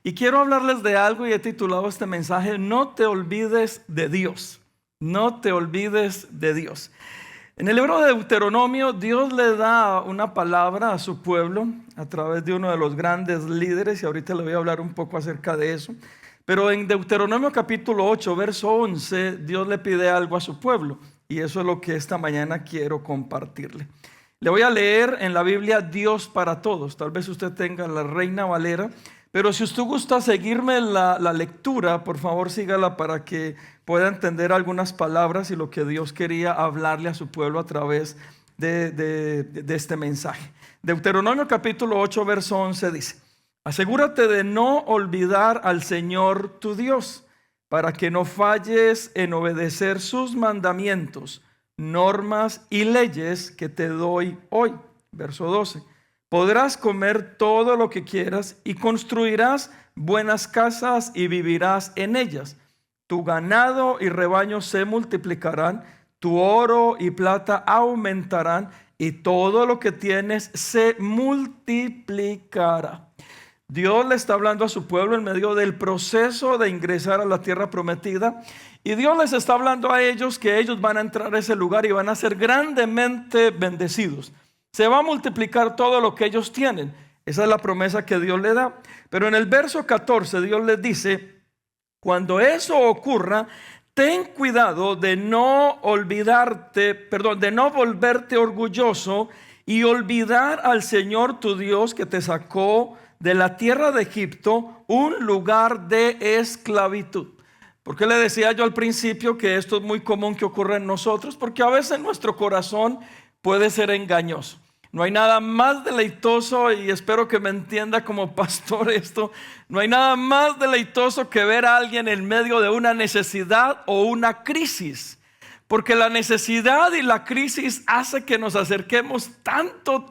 Y quiero hablarles de algo y he titulado este mensaje: no te olvides de Dios. No te olvides de Dios. En el libro de Deuteronomio, Dios le da una palabra a su pueblo a través de uno de los grandes líderes, y ahorita le voy a hablar un poco acerca de eso. Pero en Deuteronomio capítulo 8, verso 11, Dios le pide algo a su pueblo, y eso es lo que esta mañana quiero compartirle. Le voy a leer en la Biblia Dios para Todos. Tal vez usted tenga la Reina Valera, pero si usted gusta seguirme la lectura, por favor sígala para que pueda entender algunas palabras y lo que Dios quería hablarle a su pueblo a través de este mensaje. Deuteronomio capítulo 8, verso 11 dice: asegúrate de no olvidar al Señor tu Dios, para que no falles en obedecer sus mandamientos, normas y leyes que te doy hoy. Verso 12. Podrás comer todo lo que quieras y construirás buenas casas y vivirás en ellas. Tu ganado y rebaño se multiplicarán, tu oro y plata aumentarán y todo lo que tienes se multiplicará. Dios le está hablando a su pueblo en medio del proceso de ingresar a la tierra prometida, y Dios les está hablando a ellos que ellos van a entrar a ese lugar y van a ser grandemente bendecidos. Se va a multiplicar todo lo que ellos tienen. Esa es la promesa que Dios le da. Pero en el verso 14 Dios les dice: cuando eso ocurra, ten cuidado de no volverte orgulloso y olvidar al Señor tu Dios, que te sacó de la tierra de Egipto, un lugar de esclavitud. ¿Por qué le decía yo al principio que esto es muy común que ocurra en nosotros? Porque a veces nuestro corazón puede ser engañoso. No hay nada más deleitoso, y espero que me entienda como pastor esto, no hay nada más deleitoso que ver a alguien en medio de una necesidad o una crisis. Porque la necesidad y la crisis hace que nos acerquemos tanto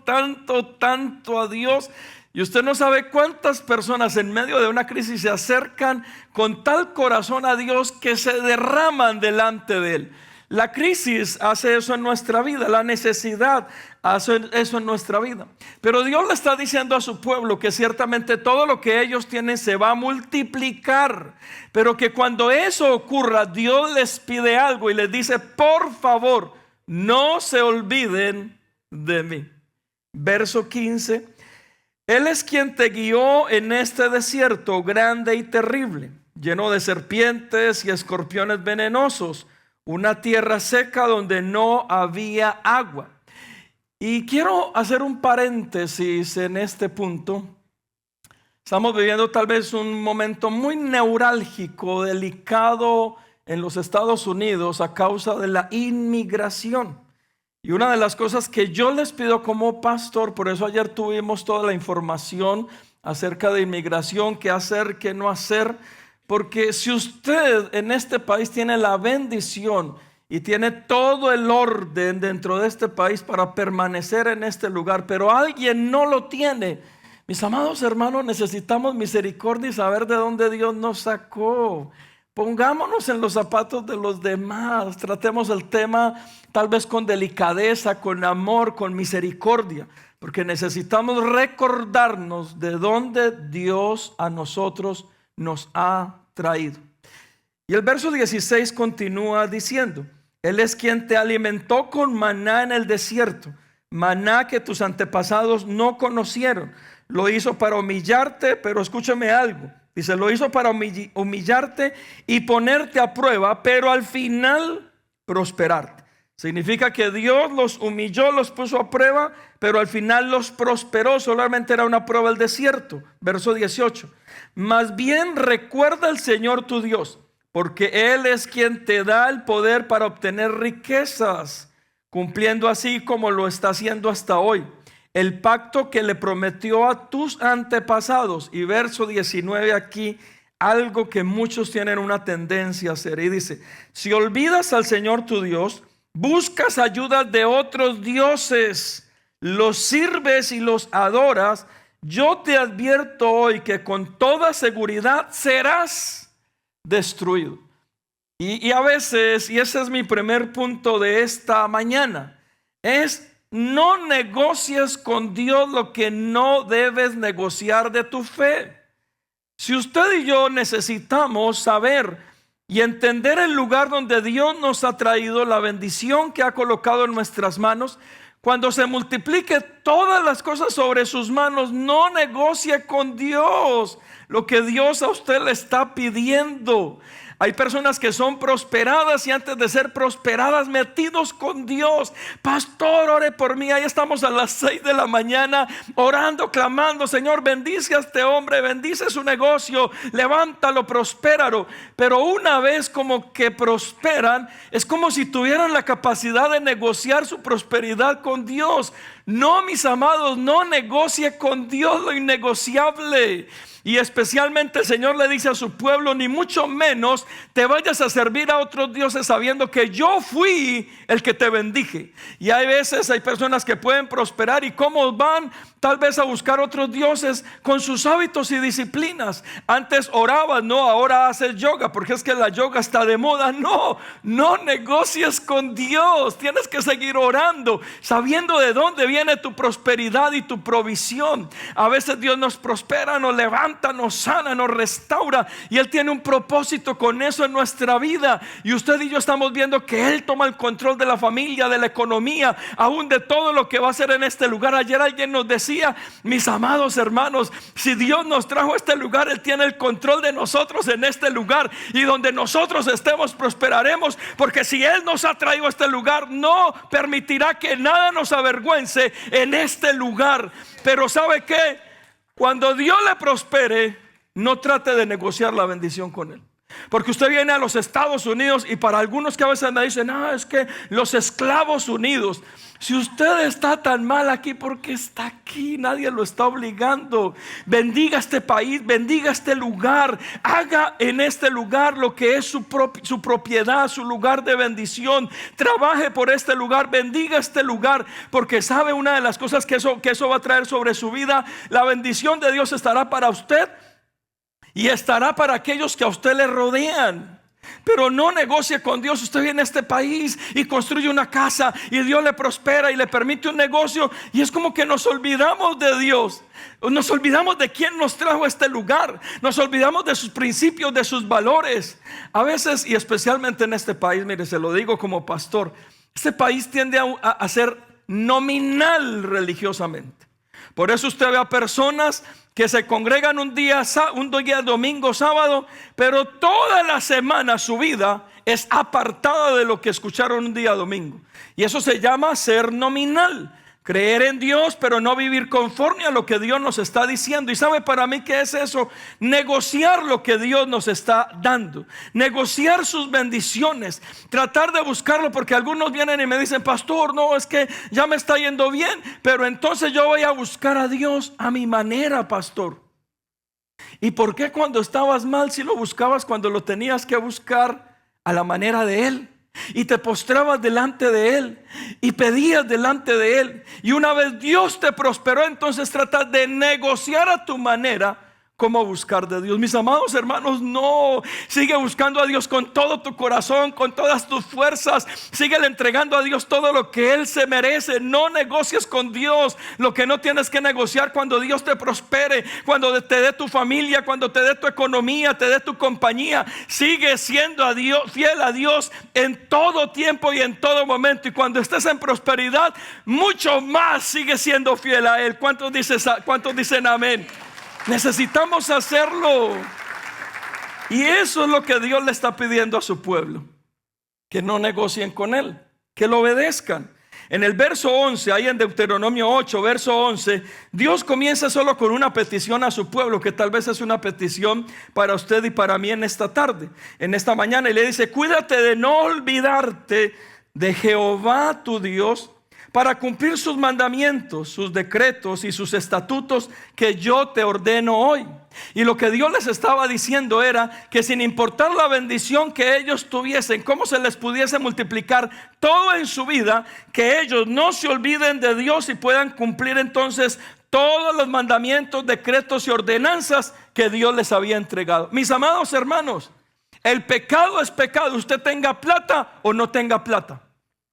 a Dios. Y usted no sabe cuántas personas en medio de una crisis se acercan con tal corazón a Dios que se derraman delante de Él. La crisis hace eso en nuestra vida, la necesidad hace eso en nuestra vida. Pero Dios le está diciendo a su pueblo que ciertamente todo lo que ellos tienen se va a multiplicar, pero que cuando eso ocurra, Dios les pide algo y les dice: por favor, no se olviden de mí. Verso 15: Él es quien te guió en este desierto grande y terrible, lleno de serpientes y escorpiones venenosos, una tierra seca donde no había agua. Y quiero hacer un paréntesis en este punto. Estamos viviendo tal vez un momento muy neurálgico, delicado en los Estados Unidos a causa de la inmigración. Y una de las cosas que yo les pido como pastor, por eso ayer tuvimos toda la información acerca de inmigración, qué hacer, qué no hacer. Porque si usted en este país tiene la bendición y tiene todo el orden dentro de este país para permanecer en este lugar, pero alguien no lo tiene, mis amados hermanos, necesitamos misericordia y saber de dónde Dios nos sacó. Pongámonos en los zapatos de los demás, tratemos el tema tal vez con delicadeza, con amor, con misericordia, porque necesitamos recordarnos de dónde Dios a nosotros nos ha traído. Y el verso 16 continúa diciendo: Él es quien te alimentó con maná en el desierto, maná que tus antepasados no conocieron. Lo hizo para humillarte, pero escúchame algo. Dice, lo hizo para humillarte y ponerte a prueba, pero al final prosperarte. Significa que Dios los humilló, los puso a prueba, pero al final los prosperó. Solamente era una prueba el desierto. Verso 18. Más bien recuerda al Señor tu Dios, porque Él es quien te da el poder para obtener riquezas, cumpliendo así como lo está haciendo hasta hoy el pacto que le prometió a tus antepasados. Y verso 19 aquí, algo que muchos tienen una tendencia a hacer, y dice: si olvidas al Señor tu Dios, buscas ayuda de otros dioses, los sirves y los adoras, yo te advierto hoy que con toda seguridad serás destruido. Y a veces, y ese es mi primer punto de esta mañana, es: no negocies con Dios lo que no debes negociar de tu fe. Si usted y yo necesitamos saber y entender el lugar donde Dios nos ha traído, la bendición que ha colocado en nuestras manos, cuando se multiplique todas las cosas sobre sus manos, no negocie con Dios lo que Dios a usted le está pidiendo. Hay personas que son prosperadas y antes de ser prosperadas metidos con Dios. Pastor, ore por mí. Ahí estamos a las 6 de la mañana orando, clamando: Señor, bendice a este hombre, bendice su negocio, levántalo, prospéralo. Pero una vez como que prosperan, es como si tuvieran la capacidad de negociar su prosperidad con Dios. No, mis amados, no negocie con Dios lo innegociable. Y especialmente el Señor le dice a su pueblo: ni mucho menos te vayas a servir a otros dioses sabiendo que yo fui el que te bendije. Y hay veces, hay personas que pueden prosperar y cómo van tal vez a buscar otros dioses con sus hábitos y disciplinas. Antes orabas, no, ahora haces yoga porque es que la yoga está de moda. No, no negocies con Dios. Tienes que seguir orando, sabiendo de dónde viene tu prosperidad y tu provisión. A veces Dios nos prospera, nos levanta, nos sana, nos restaura, y Él tiene un propósito con eso en nuestra vida. Y usted y yo estamos viendo que Él toma el control de la familia, de la economía, aún de todo lo que va a hacer en este lugar. Ayer alguien nos decía: mis amados hermanos, si Dios nos trajo a este lugar, Él tiene el control de nosotros en este lugar, y donde nosotros estemos prosperaremos, porque si Él nos ha traído a este lugar, no permitirá que nada nos avergüence en este lugar. Pero ¿sabe qué? Cuando Dios le prospere, no trate de negociar la bendición con Él. Porque usted viene a los Estados Unidos, y para algunos que a veces me dicen: es que los esclavos unidos. Si usted está tan mal aquí, ¿por qué está aquí? Nadie lo está obligando. Bendiga este país, bendiga este lugar. Haga en este lugar lo que es su propiedad, su lugar de bendición. Trabaje por este lugar, bendiga este lugar, porque sabe una de las cosas que eso va a traer sobre su vida. La bendición de Dios estará para usted y estará para aquellos que a usted le rodean. Pero no negocie con Dios. Usted viene a este país y construye una casa, y Dios le prospera y le permite un negocio, y es como que nos olvidamos de Dios. Nos olvidamos de quién nos trajo a este lugar. Nos olvidamos de sus principios, de sus valores. A veces, y especialmente en este país, mire, se lo digo como pastor, este país tiende a ser nominal religiosamente. Por eso usted ve a personas que se congregan un día domingo, sábado, pero toda la semana su vida es apartada de lo que escucharon un día domingo. Y eso se llama ser nominal. Creer en Dios, pero no vivir conforme a lo que Dios nos está diciendo. ¿Y sabe para mí qué es eso? Negociar lo que Dios nos está dando, negociar sus bendiciones, tratar de buscarlo. Porque algunos vienen y me dicen: pastor, no, es que ya me está yendo bien, pero entonces yo voy a buscar a Dios a mi manera, pastor. ¿Y por qué cuando estabas mal si lo buscabas cuando lo tenías que buscar a la manera de Él? Y te postrabas delante de Él y pedías delante de Él, y una vez Dios te prosperó, entonces tratas de negociar a tu manera cómo buscar de Dios. Mis amados hermanos, no. Sigue buscando a Dios con todo tu corazón, con todas tus fuerzas. Síguele entregando a Dios todo lo que Él se merece. No negocies con Dios lo que no tienes que negociar cuando Dios te prospere, cuando te dé tu familia, cuando te dé tu economía, te dé tu compañía. Sigue siendo a Dios, fiel a Dios en todo tiempo y en todo momento. Y cuando estés en prosperidad, mucho más sigue siendo fiel a Él. ¿Cuántos dicen amén? Necesitamos hacerlo. Y eso es lo que Dios le está pidiendo a su pueblo: que no negocien con Él, que lo obedezcan. En el verso 11, ahí en Deuteronomio 8, verso 11, Dios comienza solo con una petición a su pueblo, que tal vez es una petición para usted y para mí en esta tarde, en esta mañana. Y le dice: cuídate de no olvidarte de Jehová tu Dios, para cumplir sus mandamientos, sus decretos y sus estatutos que yo te ordeno hoy. Y lo que Dios les estaba diciendo era que sin importar la bendición que ellos tuviesen, cómo se les pudiese multiplicar todo en su vida, que ellos no se olviden de Dios y puedan cumplir entonces todos los mandamientos, decretos y ordenanzas que Dios les había entregado. Mis amados hermanos, el pecado es pecado. Usted tenga plata o no tenga plata,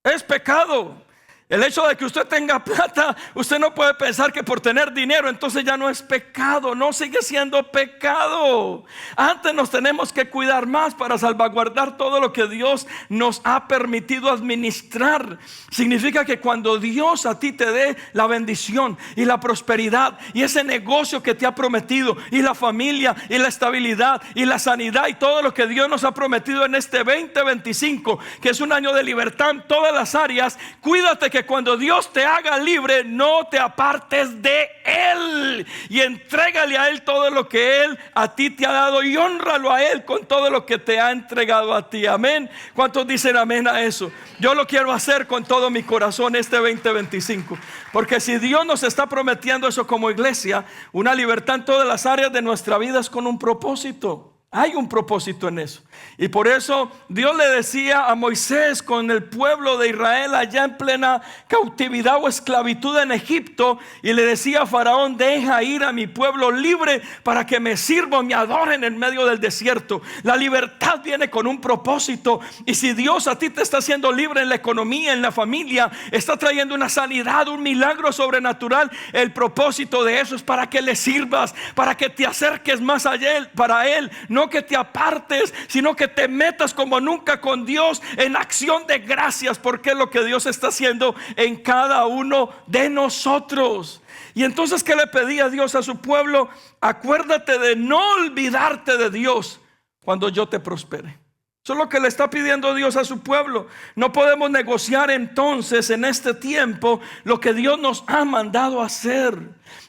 es pecado. El hecho de que usted tenga plata, usted no puede pensar que por tener dinero entonces ya no es pecado. No, sigue siendo pecado. Antes nos tenemos que cuidar más para salvaguardar todo lo que Dios nos ha permitido administrar. Significa que cuando Dios a ti te dé la bendición y la prosperidad y ese negocio que te ha prometido y la familia y la estabilidad y la sanidad y todo lo que Dios nos ha prometido en este 2025, que es un año de libertad en todas las áreas, cuídate que cuando Dios te haga libre, no te apartes de Él, y entrégale a Él todo lo que Él a ti te ha dado, y hónralo a Él con todo lo que te ha entregado a ti. Amén. ¿Cuántos dicen amén a eso? Yo lo quiero hacer con todo mi corazón este 2025, porque si Dios nos está prometiendo eso como iglesia, una libertad en todas las áreas de nuestra vida, es con un propósito. Hay un propósito en eso. Y por eso Dios le decía a Moisés con el pueblo de Israel allá en plena cautividad o esclavitud en Egipto, y le decía a Faraón: deja ir a mi pueblo libre para que me sirvan, me adoren en medio del desierto. La libertad viene con un propósito, y si Dios a ti te está haciendo libre en la economía, en la familia, está trayendo una sanidad, un milagro sobrenatural, el propósito de eso es para que le sirvas, para que te acerques más a Él, para Él. No que te apartes, sino que te metas como nunca con Dios en acción de gracias, porque es lo que Dios está haciendo en cada uno de nosotros. Y entonces, ¿qué le pedía Dios a su pueblo? Acuérdate de no olvidarte de Dios cuando yo te prospere. Eso es lo que le está pidiendo Dios a su pueblo. No podemos negociar entonces en este tiempo lo que Dios nos ha mandado hacer.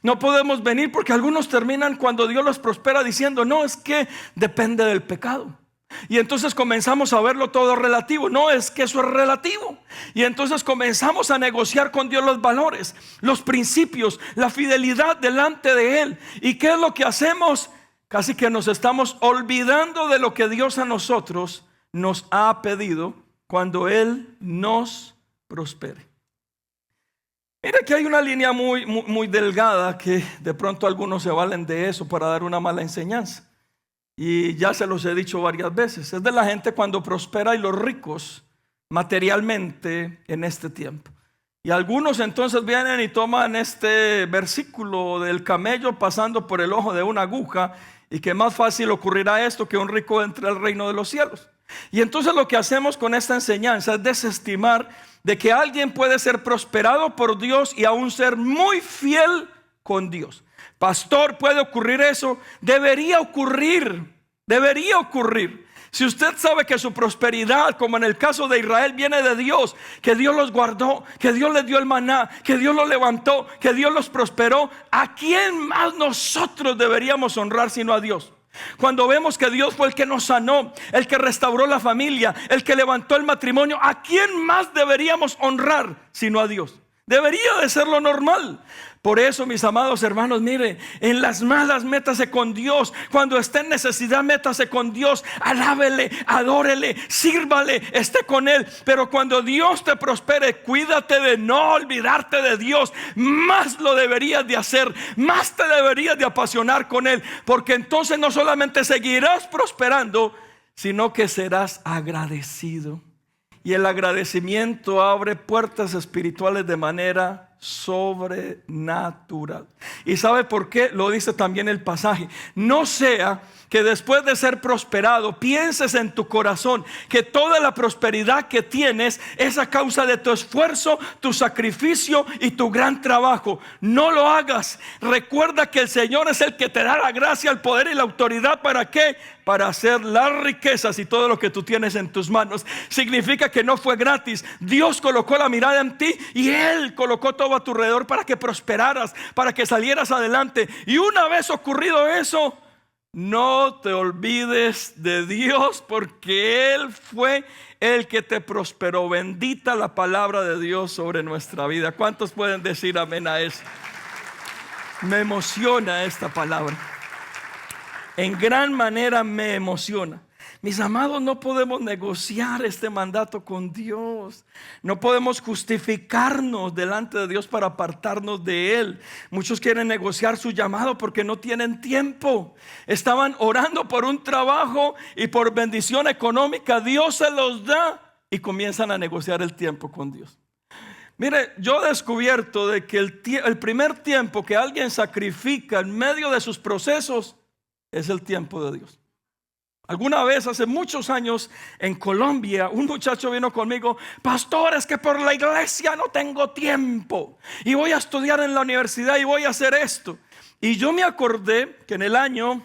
No podemos venir, porque algunos terminan cuando Dios los prospera diciendo: no, es que depende del pecado. Y entonces comenzamos a verlo todo relativo. No, es que eso es relativo. Y entonces comenzamos a negociar con Dios los valores, los principios, la fidelidad delante de Él. ¿Y qué es lo que hacemos? Casi que nos estamos olvidando de lo que Dios a nosotros nos ha pedido cuando Él nos prospere. Mira que hay una línea muy delgada, que de pronto algunos se valen de eso para dar una mala enseñanza. Y ya se los he dicho varias veces. Es de la gente cuando prospera y los ricos materialmente en este tiempo. Y algunos entonces vienen y toman este versículo del camello pasando por el ojo de una aguja, y que más fácil ocurrirá esto que un rico entre al reino de los cielos. Y entonces lo que hacemos con esta enseñanza es desestimar de que alguien puede ser prosperado por Dios y aún ser muy fiel con Dios. Pastor, ¿puede ocurrir eso? Debería ocurrir. Si usted sabe que su prosperidad, como en el caso de Israel, viene de Dios, que Dios los guardó, que Dios les dio el maná, que Dios los levantó, que Dios los prosperó, ¿a quién más nosotros deberíamos honrar sino a Dios? Cuando vemos que Dios fue el que nos sanó, el que restauró la familia, el que levantó el matrimonio, ¿a quién más deberíamos honrar sino a Dios? Debería de ser lo normal. Por eso, mis amados hermanos, mire, en las malas métase con Dios. Cuando esté en necesidad, métase con Dios. Alábele, adórele, sírvale, esté con Él. Pero cuando Dios te prospere, cuídate de no olvidarte de Dios. Más lo deberías de hacer, más te deberías de apasionar con Él, porque entonces no solamente seguirás prosperando, sino que serás agradecido. Y el agradecimiento abre puertas espirituales de manera sobrenatural. ¿Y sabe por qué? Lo dice también el pasaje: no sea que después de ser prosperado pienses en tu corazón que toda la prosperidad que tienes es a causa de tu esfuerzo, tu sacrificio y tu gran trabajo. No lo hagas. Recuerda que el Señor es el que te da la gracia, el poder y la autoridad. ¿Para qué? Para hacer las riquezas y todo lo que tú tienes en tus manos. Significa que no fue gratis. Dios colocó la mirada en ti y Él colocó todo a tu alrededor para que prosperaras, para que salieras adelante. Y una vez ocurrido eso, no te olvides de Dios, porque Él fue el que te prosperó. Bendita la palabra de Dios sobre nuestra vida. ¿Cuántos pueden decir amén a eso? Me emociona esta palabra. En gran manera me emociona. Mis amados, no podemos negociar este mandato con Dios. No podemos justificarnos delante de Dios para apartarnos de Él. Muchos quieren negociar su llamado porque no tienen tiempo. Estaban orando por un trabajo y por bendición económica. Dios se los da y comienzan a negociar el tiempo con Dios. Mire, yo he descubierto de que el primer tiempo que alguien sacrifica en medio de sus procesos es el tiempo de Dios. Alguna vez, hace muchos años, en Colombia, un muchacho vino conmigo: pastor, es que por la iglesia no tengo tiempo y voy a estudiar en la universidad y voy a hacer esto. Y yo me acordé que en el año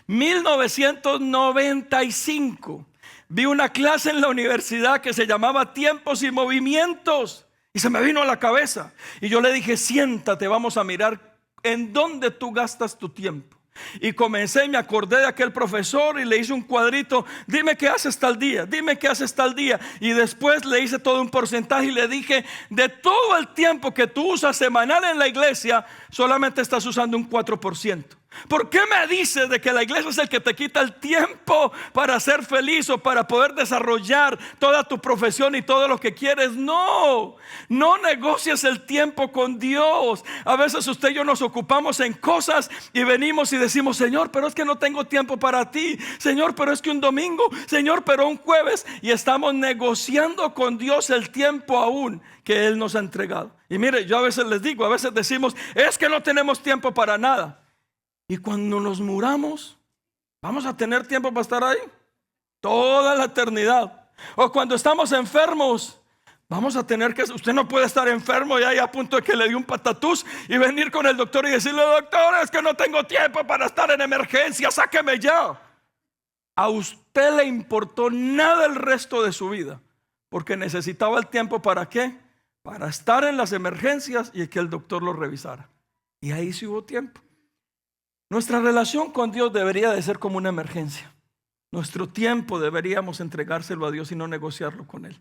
1995 vi una clase en la universidad que se llamaba Tiempos y Movimientos, y se me vino a la cabeza. Y yo le dije: siéntate, vamos a mirar en dónde tú gastas tu tiempo. Y comencé y me acordé de aquel profesor y le hice un cuadrito: dime qué haces tal día, dime qué haces tal día. Y después le hice todo un porcentaje y le dije: de todo el tiempo que tú usas semanal en la iglesia, solamente estás usando un 4%. ¿Por qué me dices de que la iglesia es el que te quita el tiempo para ser feliz o para poder desarrollar toda tu profesión y todo lo que quieres? No negocies el tiempo con Dios. A veces usted y yo nos ocupamos en cosas y venimos y decimos: Señor, pero es que no tengo tiempo para ti. Señor, pero es que un domingo. Señor, pero un jueves. Y estamos negociando con Dios el tiempo aún que Él nos ha entregado. Y mire, yo a veces les digo, a veces decimos: es que no tenemos tiempo para nada. Y cuando nos muramos, ¿vamos a tener tiempo para estar ahí? Toda la eternidad. O cuando estamos enfermos, vamos a tener que... Usted no puede estar enfermo y ahí a punto de que le dé un patatús y venir con el doctor y decirle: doctor, es que no tengo tiempo para estar en emergencia, sáqueme ya. A usted le importó nada el resto de su vida, porque necesitaba el tiempo ¿para qué? Para estar en las emergencias y que el doctor lo revisara. Y ahí sí hubo tiempo. Nuestra relación con Dios debería de ser como una emergencia. Nuestro tiempo deberíamos entregárselo a Dios y no negociarlo con Él.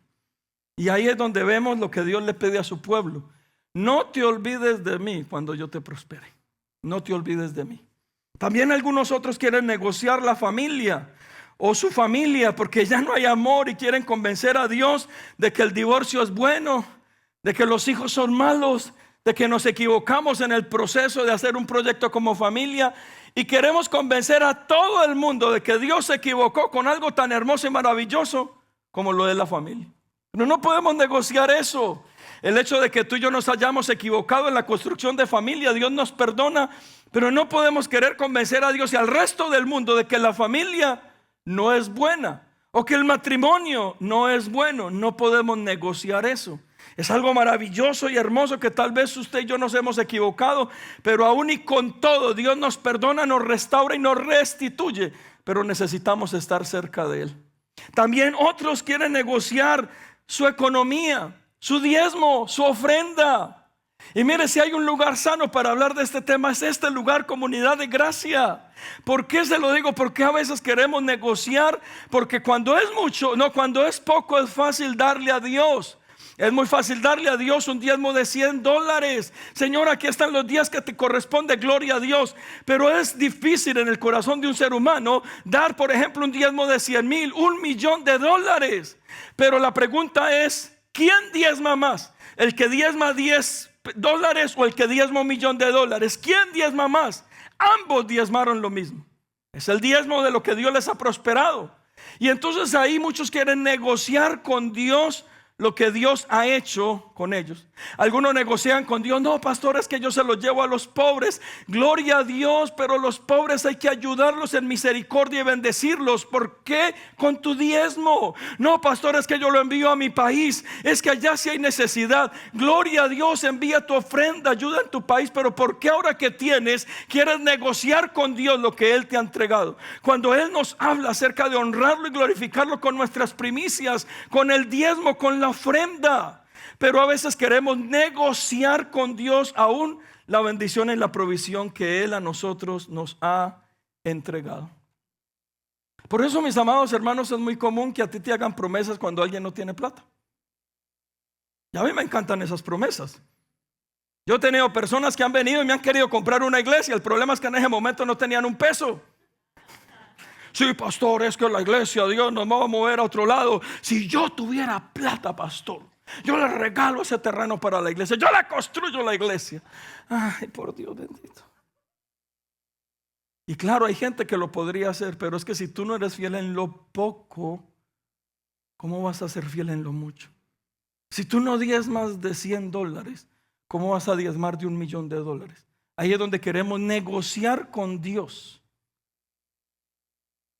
Y ahí es donde vemos lo que Dios le pide a su pueblo: no te olvides de mí cuando yo te prospere. No te olvides de mí. También algunos otros quieren negociar la familia o su familia porque ya no hay amor y quieren convencer a Dios de que el divorcio es bueno, de que los hijos son malos, de que nos equivocamos en el proceso de hacer un proyecto como familia, y queremos convencer a todo el mundo de que Dios se equivocó con algo tan hermoso y maravilloso como lo es la familia. Pero no podemos negociar eso. El hecho de que tú y yo nos hayamos equivocado en la construcción de familia, Dios nos perdona, pero no podemos querer convencer a Dios y al resto del mundo de que la familia no es buena o que el matrimonio no es bueno. No podemos negociar eso. Es algo maravilloso y hermoso que tal vez usted y yo nos hemos equivocado, pero aún y con todo Dios nos perdona, nos restaura y nos restituye, pero necesitamos estar cerca de Él. También otros quieren negociar su economía, su diezmo, su ofrenda. Y mire, si hay un lugar sano para hablar de este tema, es este lugar, Comunidad de Gracia. ¿Por qué se lo digo? Porque a veces queremos negociar, porque cuando es mucho, no, cuando es poco es fácil darle a Dios. Es muy fácil darle a Dios un diezmo de $100. Señor, aquí están los días que te corresponde, gloria a Dios. Pero es difícil en el corazón de un ser humano dar, por ejemplo, un diezmo de 100,000, $1,000,000. Pero la pregunta es: ¿quién diezma más? ¿El que diezma $10 o el que diezma $1,000,000? ¿Quién diezma más? Ambos diezmaron lo mismo. Es el diezmo de lo que Dios les ha prosperado. Y entonces ahí muchos quieren negociar con Dios lo que Dios ha hecho con ellos. Algunos negocian con Dios: no, pastor, es que yo se los llevo a los pobres. Gloria a Dios, pero los pobres hay que ayudarlos en misericordia y bendecirlos. ¿Por qué con tu diezmo? No, pastor, es que yo lo envío a mi país. Es que allá sí hay necesidad. Gloria a Dios, envía tu ofrenda, ayuda en tu país. Pero ¿por qué ahora que tienes quieres negociar con Dios lo que Él te ha entregado? Cuando Él nos habla acerca de honrarlo y glorificarlo con nuestras primicias, con el diezmo, con la ofrenda. Pero a veces queremos negociar con Dios aún la bendición y la provisión que Él a nosotros nos ha entregado. Por eso, mis amados hermanos, es muy común que a ti te hagan promesas cuando alguien no tiene plata. Y a mí me encantan esas promesas. Yo he tenido personas que han venido y me han querido comprar una iglesia. El problema es que en ese momento no tenían un peso. Sí, pastor, es que la iglesia, Dios nos va a mover a otro lado. Si yo tuviera plata, pastor, yo le regalo ese terreno para la iglesia, yo le construyo la iglesia. Ay, por Dios bendito. Y claro, hay gente que lo podría hacer, pero es que si tú no eres fiel en lo poco, ¿cómo vas a ser fiel en lo mucho? Si tú no diezmas de $100, ¿cómo vas a diezmar de $1.000.000? Ahí es donde queremos negociar con Dios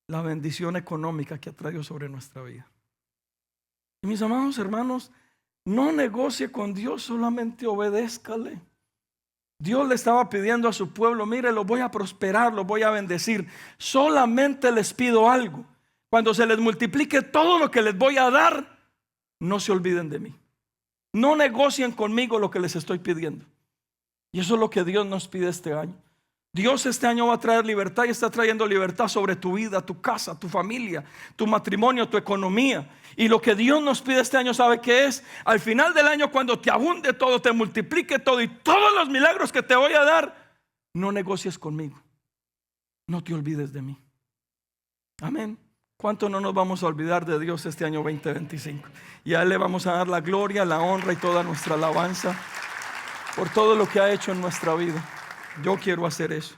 la bendición económica que ha traído sobre nuestra vida. Y mis amados hermanos, no negocie con Dios, solamente obedézcale. Dios le estaba pidiendo a su pueblo: mire, los voy a prosperar, los voy a bendecir. Solamente les pido algo: cuando se les multiplique todo lo que les voy a dar, no se olviden de mí. No negocien conmigo lo que les estoy pidiendo. Y eso es lo que Dios nos pide este año. Dios este año va a traer libertad, y está trayendo libertad sobre tu vida, tu casa, tu familia, tu matrimonio, tu economía. Y lo que Dios nos pide este año, ¿sabe qué es? Al final del año, cuando te abunde todo, te multiplique todo y todos los milagros que te voy a dar, no negocies conmigo. No te olvides de mí. Amén. ¿Cuánto no nos vamos a olvidar de Dios este año 2025? Y a Él le vamos a dar la gloria, la honra y toda nuestra alabanza por todo lo que ha hecho en nuestra vida. Yo quiero hacer eso.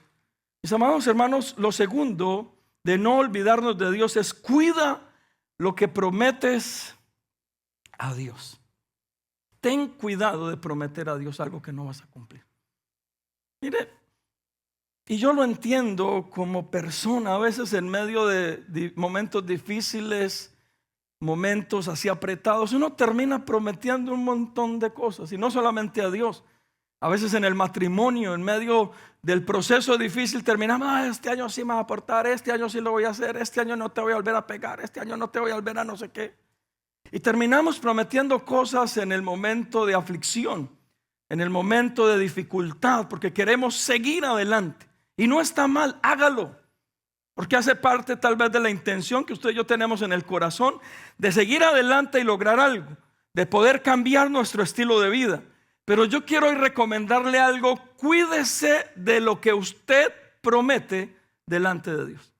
Mis amados hermanos, lo segundo de no olvidarnos de Dios es: cuida lo que prometes a Dios. Ten cuidado de prometer a Dios algo que no vas a cumplir. Mire, y yo lo entiendo como persona, a veces en medio de momentos difíciles, momentos así apretados, uno termina prometiendo un montón de cosas, y no solamente a Dios. A veces en el matrimonio, en medio del proceso difícil, terminamos: este año sí me va a aportar, este año sí lo voy a hacer, este año no te voy a volver a pegar, este año no te voy a volver a no sé qué. Y terminamos prometiendo cosas en el momento de aflicción, en el momento de dificultad, porque queremos seguir adelante. Y no está mal, hágalo, porque hace parte tal vez de la intención que usted y yo tenemos en el corazón de seguir adelante y lograr algo, de poder cambiar nuestro estilo de vida. Pero yo quiero hoy recomendarle algo: cuídese de lo que usted promete delante de Dios.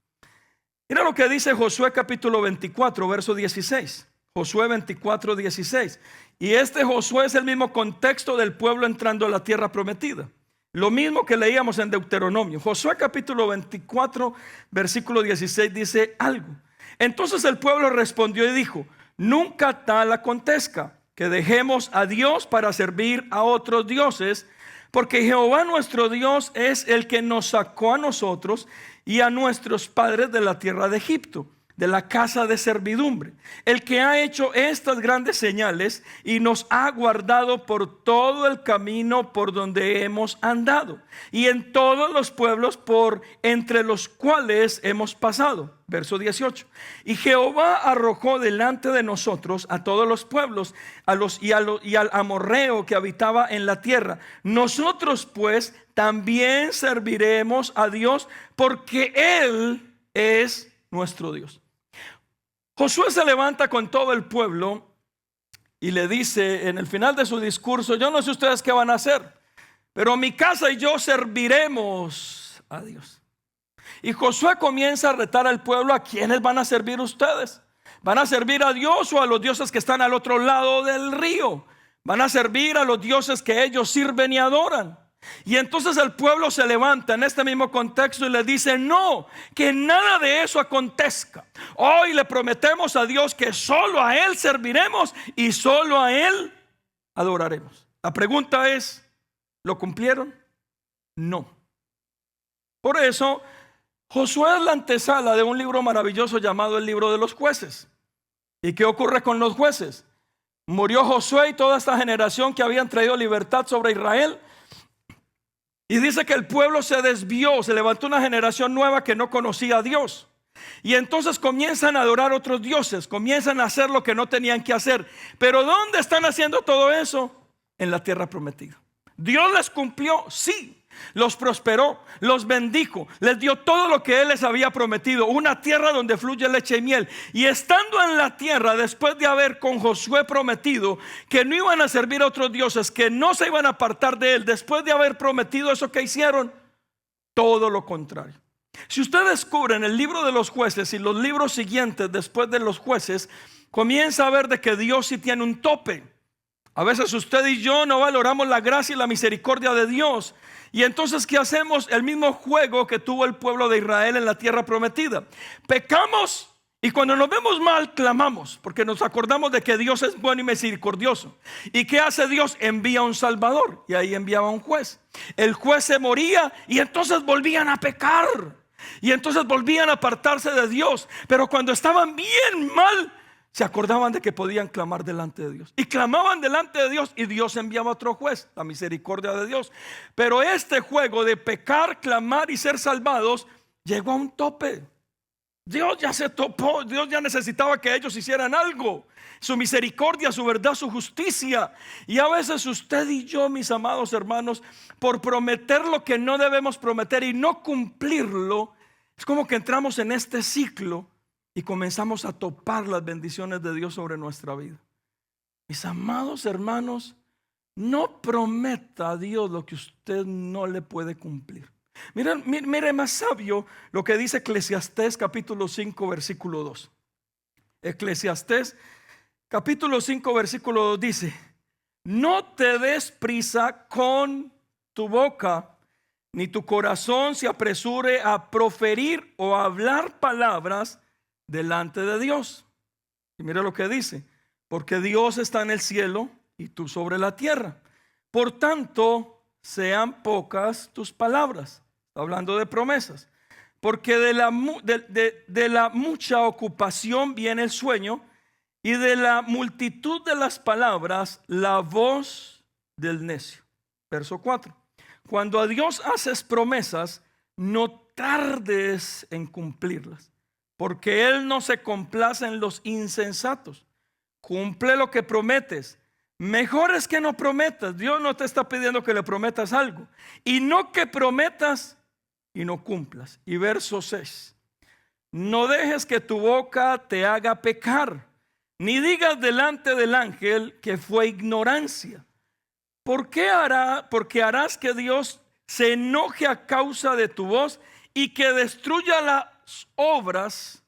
Mira lo que dice Josué capítulo 24, verso 16. Josué 24, 16. Y este Josué es el mismo contexto del pueblo entrando a la tierra prometida. Lo mismo que leíamos en Deuteronomio. Josué capítulo 24, versículo 16 dice algo. Entonces el pueblo respondió y dijo: nunca tal acontezca que dejemos a Dios para servir a otros dioses, porque Jehová nuestro Dios es el que nos sacó a nosotros y a nuestros padres de la tierra de Egipto, de la casa de servidumbre, el que ha hecho estas grandes señales y nos ha guardado por todo el camino por donde hemos andado y en todos los pueblos por entre los cuales hemos pasado. Verso 18. Y Jehová arrojó delante de nosotros a todos los pueblos, y al amorreo que habitaba en la tierra. Nosotros pues también serviremos a Dios, porque Él es nuestro Dios. Josué se levanta con todo el pueblo y le dice en el final de su discurso: yo no sé ustedes qué van a hacer, pero mi casa y yo serviremos a Dios. Y Josué comienza a retar al pueblo: ¿a quiénes van a servir ustedes? ¿Van a servir a Dios o a los dioses que están al otro lado del río? ¿Van a servir a los dioses que ellos sirven y adoran? Y entonces el pueblo se levanta en este mismo contexto y le dice: no, que nada de eso acontezca. Hoy le prometemos a Dios que solo a Él serviremos y solo a Él adoraremos. La pregunta es: ¿lo cumplieron? No. Por eso Josué es la antesala de un libro maravilloso llamado el libro de los jueces. ¿Y qué ocurre con los jueces? Murió Josué y toda esta generación que habían traído libertad sobre Israel. Y dice que el pueblo se desvió, se levantó una generación nueva que no conocía a Dios. Y entonces comienzan a adorar otros dioses, comienzan a hacer lo que no tenían que hacer. Pero ¿dónde están haciendo todo eso? En la tierra prometida. ¿Dios les cumplió? Sí. Los prosperó, los bendijo, les dio todo lo que Él les había prometido, una tierra donde fluye leche y miel. Y estando en la tierra, después de haber con Josué prometido que no iban a servir a otros dioses, que no se iban a apartar de Él, después de haber prometido eso, que hicieron todo lo contrario. Si usted descubre en el libro de los jueces y los libros siguientes después de los jueces, comienza a ver de que Dios sí tiene un tope. A veces usted y yo no valoramos la gracia y la misericordia de Dios. Y entonces, ¿qué hacemos? El mismo juego que tuvo el pueblo de Israel en la tierra prometida. Pecamos Y cuando nos vemos mal, clamamos, porque nos acordamos de que Dios es bueno y misericordioso. ¿Y qué hace Dios? Envía un Salvador, y ahí enviaba un juez. El juez se moría y entonces volvían a pecar. Y entonces volvían a apartarse de Dios. Pero cuando estaban bien mal, se acordaban de que podían clamar delante de Dios. Y clamaban delante de Dios, y Dios enviaba otro juez, la misericordia de Dios. Pero este juego de pecar, clamar y ser salvados llegó a un tope. Dios ya se topó, Dios ya necesitaba que ellos hicieran algo. Su misericordia, su verdad, su justicia. Y a veces usted y yo, mis amados hermanos, por prometer lo que no debemos prometer y no cumplirlo, es como que entramos en este ciclo y comenzamos a topar las bendiciones de Dios sobre nuestra vida. Mis amados hermanos, no prometa a Dios lo que usted no le puede cumplir. Mire más sabio lo que dice Eclesiastés capítulo 5 versículo 2. Eclesiastés capítulo 5 versículo 2 dice: no te des prisa con tu boca, ni tu corazón se apresure a proferir o a hablar palabras delante de Dios. Y mire lo que dice: porque Dios está en el cielo y tú sobre la tierra. Por tanto, sean pocas tus palabras. Está hablando de promesas. Porque de la mucha ocupación viene el sueño, y de la multitud de las palabras la voz del necio. Verso 4. Cuando a Dios haces promesas, no tardes en cumplirlas, porque Él no se complace en los insensatos. Cumple lo que prometes. Mejor es que no prometas. Dios no te está pidiendo que le prometas algo, y no que prometas y no cumplas. Y verso 6: no dejes que tu boca te haga pecar, ni digas delante del ángel que fue ignorancia. Porque harás que Dios se enoje a causa de tu voz y que destruya las obras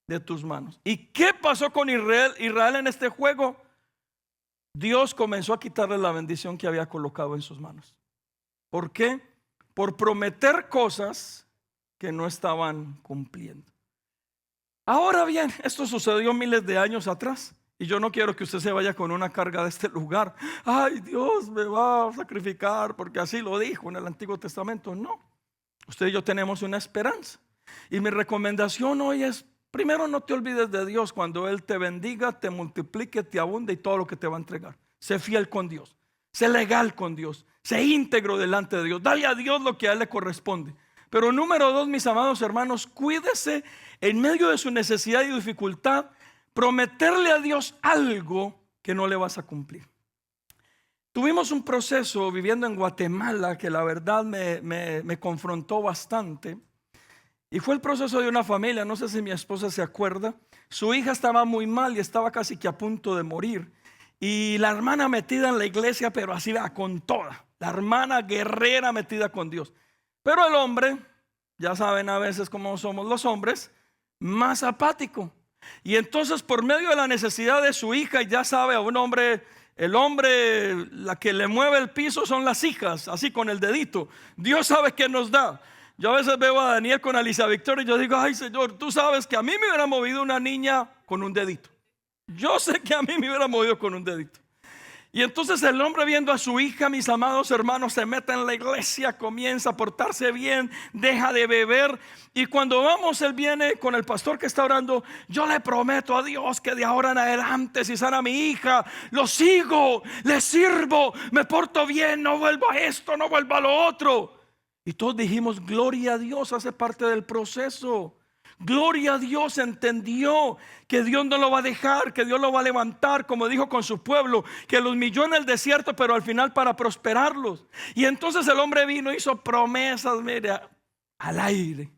de tus manos. ¿Y qué pasó con Israel en este juego? Dios comenzó a quitarle la bendición que había colocado en sus manos. ¿Por qué? Por prometer cosas que no estaban cumpliendo. Ahora bien, esto sucedió miles de años atrás, y yo no quiero que usted se vaya con una carga de este lugar. Ay, Dios me va a sacrificar porque así lo dijo en el Antiguo Testamento. No, usted y yo tenemos una esperanza. Y mi recomendación hoy es: primero, no te olvides de Dios. Cuando Él te bendiga, te multiplique, te abunde y todo lo que te va a entregar. Sé fiel con Dios, sé legal con Dios, sé íntegro delante de Dios. Dale a Dios lo que a Él le corresponde. Pero número 2, mis amados hermanos, cuídese en medio de su necesidad y dificultad, prometerle a Dios algo que no le vas a cumplir. Tuvimos un proceso viviendo en Guatemala que la verdad me confrontó bastante. Y fue el proceso de una familia, no sé si mi esposa se acuerda. Su hija estaba muy mal y estaba casi que a punto de morir. Y la hermana metida en la iglesia, pero así con toda. La hermana guerrera metida con Dios. Pero el hombre, ya saben a veces cómo somos los hombres, más apático. Y entonces, por medio de la necesidad de su hija, y ya sabe, a un hombre, el hombre, la que le mueve el piso son las hijas, así con el dedito. Dios sabe qué nos da. Yo a veces veo a Daniel con Alicia Victoria y yo digo: ay, Señor, tú sabes que a mí me hubiera movido una niña con un dedito. Yo sé que a mí me hubiera movido con un dedito. Y entonces el hombre, viendo a su hija, mis amados hermanos, se mete en la iglesia, comienza a portarse bien, deja de beber. Y cuando vamos, él viene con el pastor que está orando: yo le prometo a Dios que de ahora en adelante, si sana a mi hija, lo sigo, le sirvo, me porto bien, no vuelvo a esto, no vuelvo a lo otro. Y todos dijimos: gloria a Dios, hace parte del proceso. Gloria a Dios, entendió que Dios no lo va a dejar, que Dios lo va a levantar, como dijo con su pueblo, que los humilló en el desierto, pero al final para prosperarlos. Y entonces el hombre vino, hizo promesas, mire, al aire.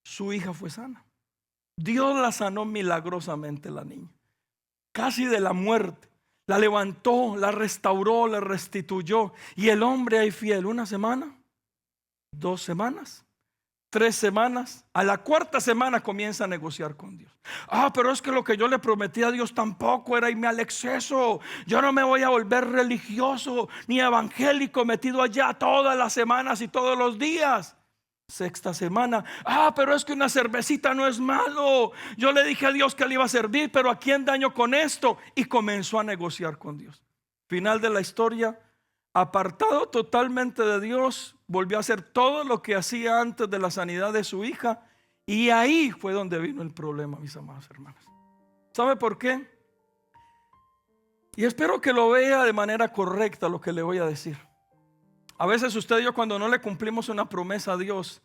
Su hija fue sana. Dios la sanó milagrosamente, la niña, casi de la muerte. La levantó, la restauró, la restituyó. Y el hombre ahí fiel, 1 semana, 2 semanas, 3 semanas, a la 4ª semana comienza a negociar con Dios. Pero es que lo que yo le prometí a Dios tampoco era irme al exceso. Yo no me voy a volver religioso ni evangélico metido allá todas las semanas y todos los días. Sexta semana, pero es que una cervecita no es malo. Yo le dije a Dios que le iba a servir, pero ¿a quién daño con esto? Y comenzó a negociar con Dios. Final de la historia, apartado totalmente de Dios, volvió a hacer todo lo que hacía antes de la sanidad de su hija. Y ahí fue donde vino el problema, mis amados hermanos. ¿Sabe por qué? Y espero que lo vea de manera correcta lo que le voy a decir. A veces usted y yo, cuando no le cumplimos una promesa a Dios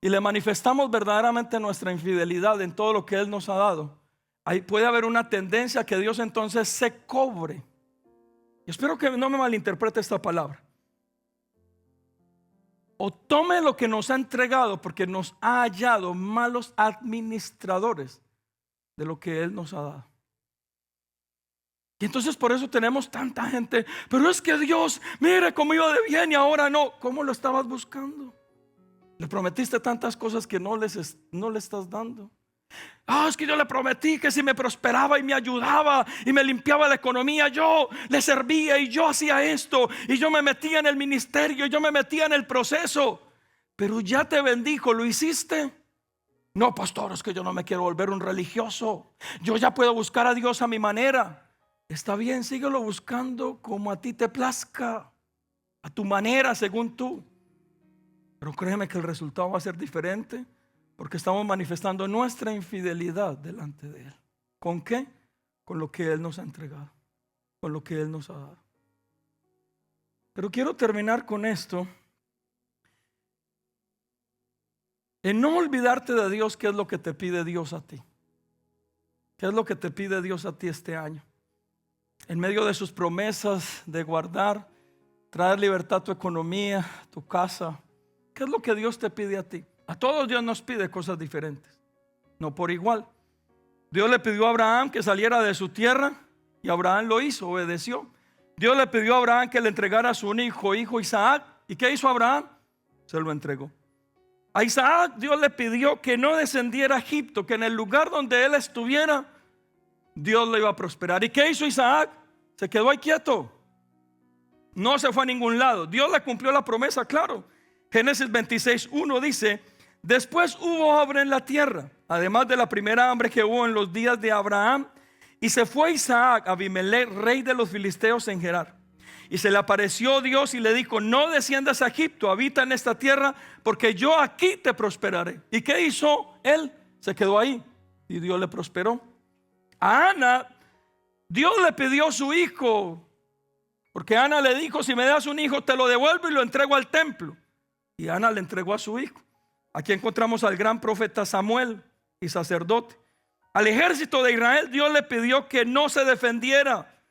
y le manifestamos verdaderamente nuestra infidelidad en todo lo que Él nos ha dado, ahí puede haber una tendencia que Dios entonces se cobre. Y espero que no me malinterprete esta palabra. O tome lo que nos ha entregado, porque nos ha hallado malos administradores de lo que Él nos ha dado. Y entonces por eso tenemos tanta gente. Pero es que Dios, mire cómo iba de bien y ahora no. ¿Cómo lo estabas buscando? Le prometiste tantas cosas que no le estás dando. Es que yo le prometí que si me prosperaba y me ayudaba y me limpiaba la economía, yo le servía y yo hacía esto y yo me metía en el ministerio y yo me metía en el proceso. Pero ya te bendijo, ¿lo hiciste? No, pastor, es que yo no me quiero volver un religioso. Yo ya puedo buscar a Dios a mi manera. Está bien, síguelo buscando como a ti te plazca, a tu manera, según tú. Pero créeme que el resultado va a ser diferente, porque estamos manifestando nuestra infidelidad delante de Él. ¿Con qué? Con lo que Él nos ha entregado, con lo que Él nos ha dado. Pero quiero terminar con esto, en no olvidarte de Dios. ¿Qué es lo que te pide Dios a ti? ¿Qué es lo que te pide Dios a ti este año? En medio de sus promesas de guardar, traer libertad a tu economía, tu casa, ¿qué es lo que Dios te pide a ti? A todos Dios nos pide cosas diferentes, no por igual. Dios le pidió a Abraham que saliera de su tierra y Abraham lo hizo, obedeció. Dios le pidió a Abraham que le entregara a su único hijo Isaac. ¿Y qué hizo Abraham? Se lo entregó. A Isaac Dios le pidió que no descendiera a Egipto, que en el lugar donde él estuviera Dios le iba a prosperar. ¿Y qué hizo Isaac? Se quedó ahí quieto. No se fue a ningún lado. Dios le cumplió la promesa, claro. Génesis 26:1 dice: después hubo hambre en la tierra, además de la primera hambre que hubo en los días de Abraham. Y se fue Isaac a Abimelech, rey de los filisteos, en Gerar. Y se le apareció Dios y le dijo: no desciendas a Egipto, habita en esta tierra, porque yo aquí te prosperaré. ¿Y qué hizo él? Se quedó ahí y Dios le prosperó. A Ana, Dios le pidió su hijo, porque Ana le dijo: si me das un hijo te lo devuelvo y lo entrego al templo. Y Ana le entregó a su hijo. Aquí encontramos al gran profeta Samuel y sacerdote. Al ejército de Israel Dios le pidió que no se defendiera,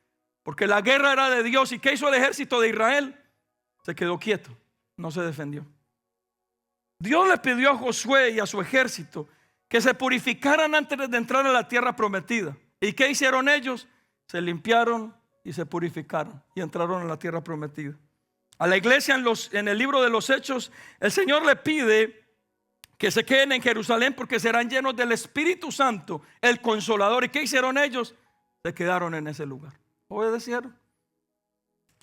porque la guerra era de Dios. ¿Y qué hizo el ejército de Israel? Se quedó quieto, no se defendió. Dios le pidió a Josué y a su ejército que se purificaran antes de entrar a la tierra prometida. ¿Y qué hicieron ellos? Se limpiaron y se purificaron y entraron a la tierra prometida. A la iglesia en el libro de los Hechos, el Señor le pide que se queden en Jerusalén, porque serán llenos del Espíritu Santo, el Consolador. ¿Y qué hicieron ellos? Se quedaron en ese lugar, obedecieron.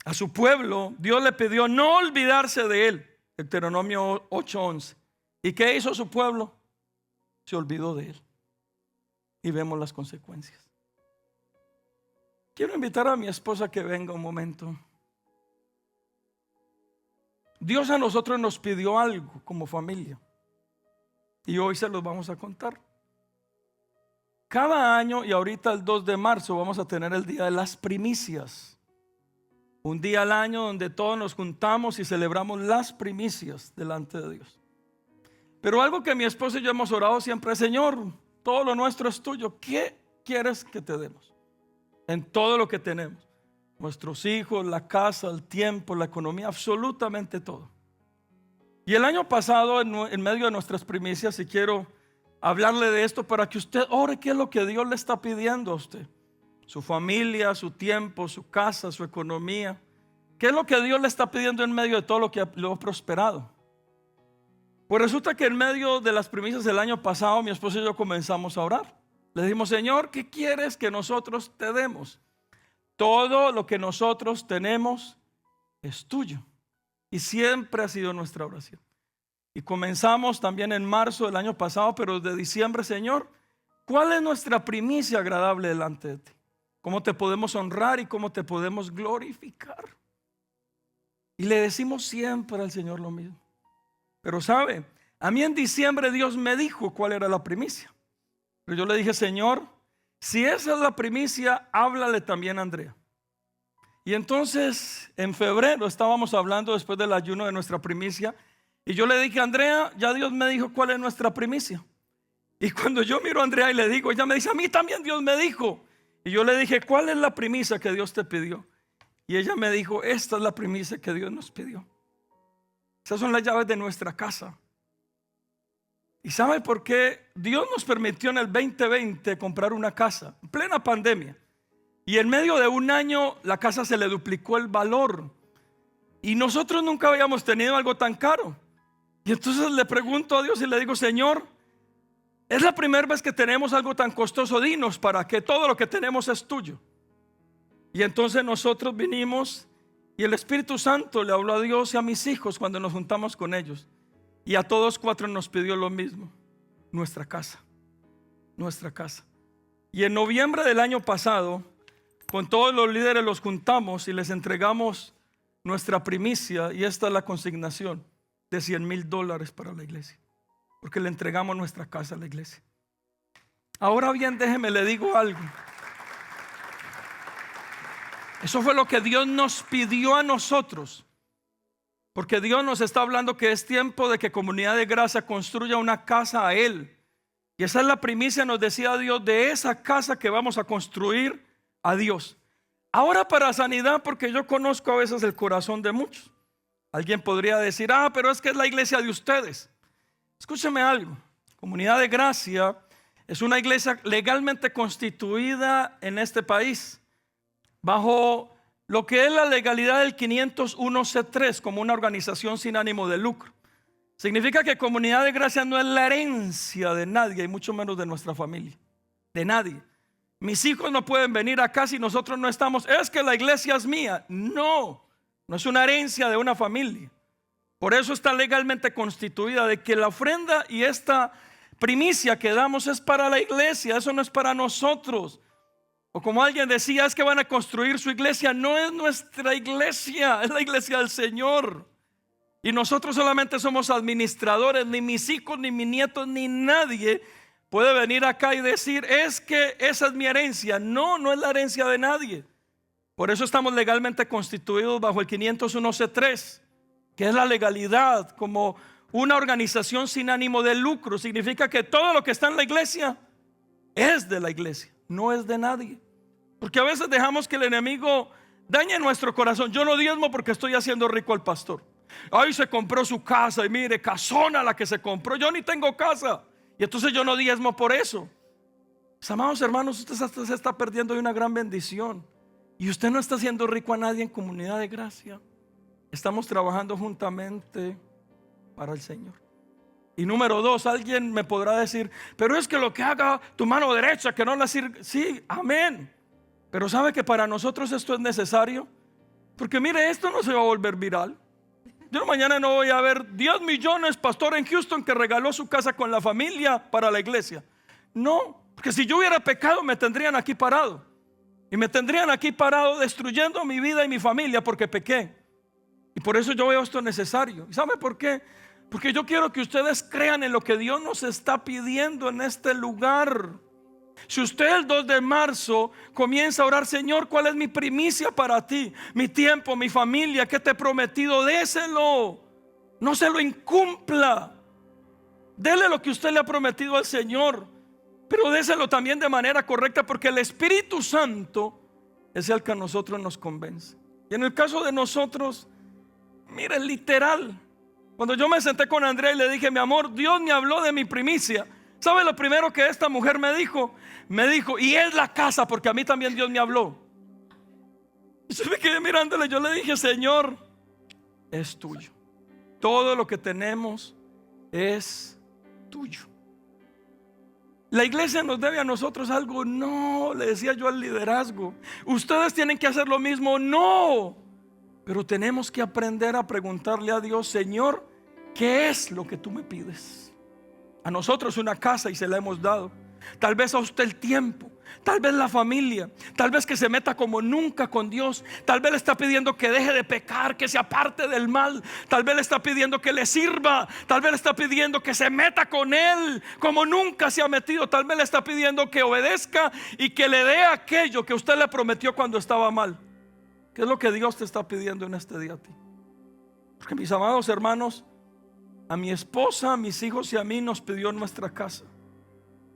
A su pueblo Dios le pidió no olvidarse de él, Deuteronomio 8:11. ¿Y qué hizo su pueblo? Se olvidó de él. Y vemos las consecuencias. Quiero invitar a mi esposa que venga un momento. Dios a nosotros nos pidió algo como familia, y hoy se los vamos a contar. Cada año, y ahorita el 2 de marzo vamos a tener el día de las primicias. Un día al año donde todos nos juntamos y celebramos las primicias delante de Dios. Pero algo que mi esposa y yo hemos orado siempre es: Señor, todo lo nuestro es tuyo. ¿Qué quieres que te demos? En todo lo que tenemos. Nuestros hijos, la casa, el tiempo, la economía, absolutamente todo. Y el año pasado, en medio de nuestras primicias, y quiero hablarle de esto para que usted ore, ¿qué es lo que Dios le está pidiendo a usted? Su familia, su tiempo, su casa, su economía. ¿Qué es lo que Dios le está pidiendo en medio de todo lo que lo ha prosperado? Pues resulta que en medio de las primicias del año pasado, mi esposo y yo comenzamos a orar. Le dijimos: Señor, ¿qué quieres que nosotros te demos? Todo lo que nosotros tenemos es tuyo. Y siempre ha sido nuestra oración. Y comenzamos también en marzo del año pasado, pero desde diciembre, Señor, ¿cuál es nuestra primicia agradable delante de ti? ¿Cómo te podemos honrar y cómo te podemos glorificar? Y le decimos siempre al Señor lo mismo. Pero sabe, a mí en diciembre Dios me dijo cuál era la primicia. Pero yo le dije, Señor, si esa es la primicia, háblale también a Andrea. Y entonces en febrero estábamos hablando después del ayuno de nuestra primicia. Y yo le dije, Andrea, ya Dios me dijo cuál es nuestra primicia. Y cuando yo miro a Andrea y le digo, ella me dice, a mí también Dios me dijo. Y yo le dije, ¿cuál es la primicia que Dios te pidió? Y ella me dijo, esta es la primicia que Dios nos pidió. Esas son las llaves de nuestra casa. ¿Y sabe por qué Dios nos permitió en el 2020 comprar una casa? En plena pandemia. Y en medio de un año la casa se le duplicó el valor. Y nosotros nunca habíamos tenido algo tan caro. Y entonces le pregunto a Dios y le digo, Señor, es la primera vez que tenemos algo tan costoso, dinos para que todo lo que tenemos es tuyo. Y entonces nosotros vinimos y el Espíritu Santo le habló a Dios y a mis hijos cuando nos juntamos con ellos. Y a todos cuatro nos pidió lo mismo, nuestra casa, nuestra casa. Y en noviembre del año pasado, con todos los líderes los juntamos y les entregamos nuestra primicia, y esta es la consignación de $100,000 para la iglesia, porque le entregamos nuestra casa a la iglesia. Ahora bien, déjeme le digo algo. Eso fue lo que Dios nos pidió a nosotros, porque Dios nos está hablando que es tiempo de que Comunidad de Gracia construya una casa a Él. Y esa es la primicia, nos decía Dios, de esa casa que vamos a construir a Dios. Ahora para sanidad, porque yo conozco a veces el corazón de muchos. Alguien podría decir, pero es que es la iglesia de ustedes. Escúcheme algo. Comunidad de Gracia es una iglesia legalmente constituida en este país, bajo lo que es la legalidad del 501C3, como una organización sin ánimo de lucro. Significa que Comunidad de Gracia no es la herencia de nadie, y mucho menos de nuestra familia, de nadie. Mis hijos no pueden venir acá si nosotros no estamos. Es que la iglesia es mía. No es una herencia de una familia. Por eso está legalmente constituida, de que la ofrenda y esta primicia que damos es para la iglesia, eso no es para nosotros. O como alguien decía, es que van a construir su iglesia. No es nuestra iglesia, es la iglesia del Señor. Y nosotros solamente somos administradores. Ni mis hijos, ni mis nietos, ni nadie puede venir acá y decir, es que esa es mi herencia. No es la herencia de nadie. Por eso estamos legalmente constituidos bajo el 501C3, que es la legalidad como una organización sin ánimo de lucro. Significa que todo lo que está en la iglesia es de la iglesia, no es de nadie. Porque a veces dejamos que el enemigo dañe nuestro corazón. Yo no diezmo porque estoy haciendo rico al pastor. Ay, se compró su casa y mire, casona la que se compró. Yo ni tengo casa. Y entonces yo no diezmo por eso. Mis amados hermanos, usted se está perdiendo de una gran bendición. Y usted no está haciendo rico a nadie en Comunidad de Gracia. Estamos trabajando juntamente para el Señor. Y número dos, alguien me podrá decir, pero es que lo que haga tu mano derecha, que no la sirve. Sí, amén. Pero ¿sabe que para nosotros esto es necesario? Porque mire, esto no se va a volver viral. Yo mañana no voy a ver 10 millones pastor en Houston que regaló su casa con la familia para la iglesia. No, porque si yo hubiera pecado me tendrían aquí parado. Y me tendrían aquí parado destruyendo mi vida y mi familia porque pequé. Y por eso yo veo esto necesario. ¿Y sabe por qué? Porque yo quiero que ustedes crean en lo que Dios nos está pidiendo en este lugar. Si usted el 2 de marzo comienza a orar, Señor, ¿cuál es mi primicia para ti? Mi tiempo, mi familia, ¿qué te he prometido? Déselo. No se lo incumpla. Dele lo que usted le ha prometido al Señor, pero déselo también de manera correcta, porque el Espíritu Santo es el que a nosotros nos convence. Y en el caso de nosotros, mire, literal, cuando yo me senté con Andrea y le dije, mi amor, Dios me habló de mi primicia. ¿Sabe lo primero que esta mujer me dijo? Me dijo, y es la casa, porque a mí también Dios me habló. Y yo me quedé mirándole, yo le dije, Señor, es tuyo. Todo lo que tenemos es tuyo. La iglesia nos debe a nosotros algo. No, le decía yo al liderazgo, ustedes tienen que hacer lo mismo. No, pero tenemos que aprender a preguntarle a Dios, Señor, ¿qué es lo que tú me pides? A nosotros una casa y se la hemos dado. Tal vez a usted el tiempo, tal vez la familia, tal vez que se meta como nunca con Dios. Tal vez le está pidiendo que deje de pecar, que se aparte del mal. Tal vez le está pidiendo que le sirva. Tal vez le está pidiendo que se meta con Él como nunca se ha metido. Tal vez le está pidiendo que obedezca y que le dé aquello que usted le prometió cuando estaba mal. ¿Qué es lo que Dios te está pidiendo en este día a ti? Porque, mis amados hermanos, a mi esposa, a mis hijos y a mí nos pidió nuestra casa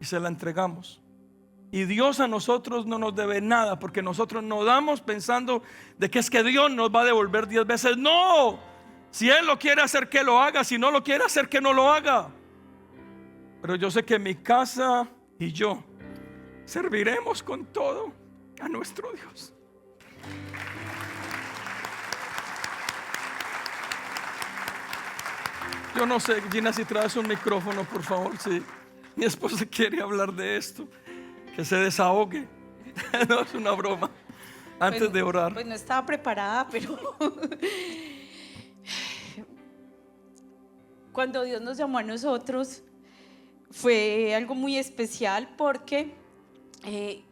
y se la entregamos. Y Dios a nosotros no nos debe nada, porque nosotros no damos pensando de que es que Dios nos va a devolver 10 veces. No, si Él lo quiere hacer, que lo haga. Si no lo quiere hacer, que no lo haga. Pero yo sé que mi casa y yo serviremos con todo a nuestro Dios. Yo no sé, Gina, si traes un micrófono, por favor. Si mi esposa quiere hablar de esto, que se desahogue. No, es una broma. Antes de orar. Pues no estaba preparada, pero cuando Dios nos llamó a nosotros fue algo muy especial, porque